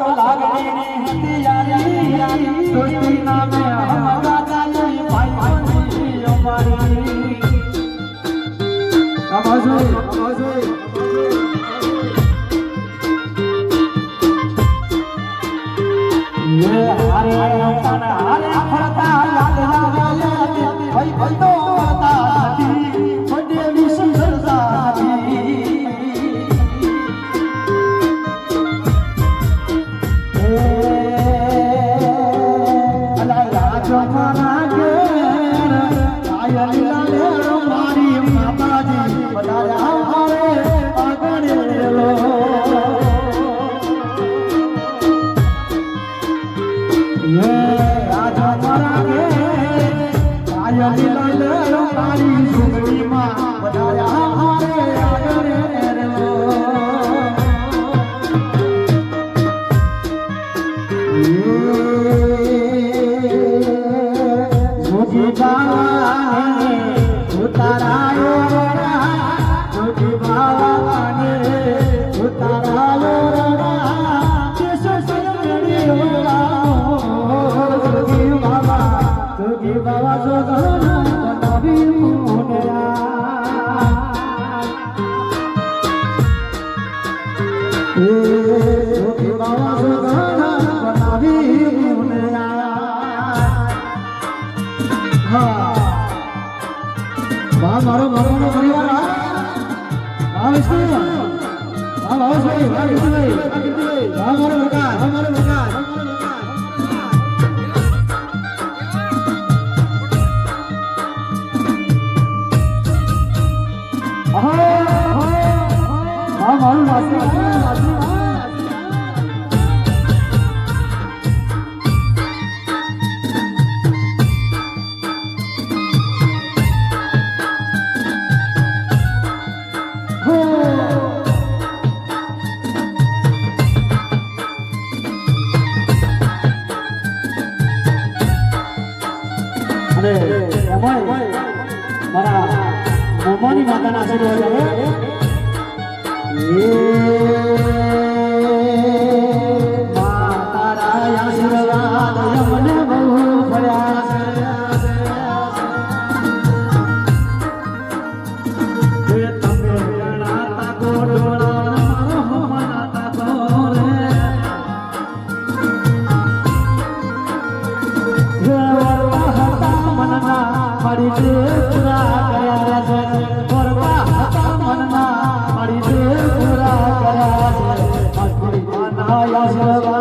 તો લાગણી હતિયારી દોસ્તી નામે હમ ગાતા નહીં ભાઈ અમારી અવાજો ये हारे अपन हारे फरता याद लागे भाई भाई तो बता थी बड़े विश्व सरता थी अला राजो माना के आयल लाले मारी माताजी बताया हारे आगणे लो ये राजा मरागे आयली लाले मारी सुगड़ी मां बताया हारे आगरे रो जोगी बाबा ने उतारायो रा जोगी बाबा ने उतारायो रा केसो सयड़ी होला जोगी बाबा जोगना बनावी मुनेरा जोगी बाबा जोगना बनावी मुनेरा हाँ मारो मारो परिवार विष्णु भावेश भाई हमारे मकान मालूम अरे मारा मम्मानी माताना आशीर्वाद आहे मातारा आशीर्वाद यमने बहु प्रयास तमे गणाता गोडोळा मारो मनाता तोरे मनना मरी दे पूरा करा से परवा मनना मरी दे पूरा करा से आशीर्वाद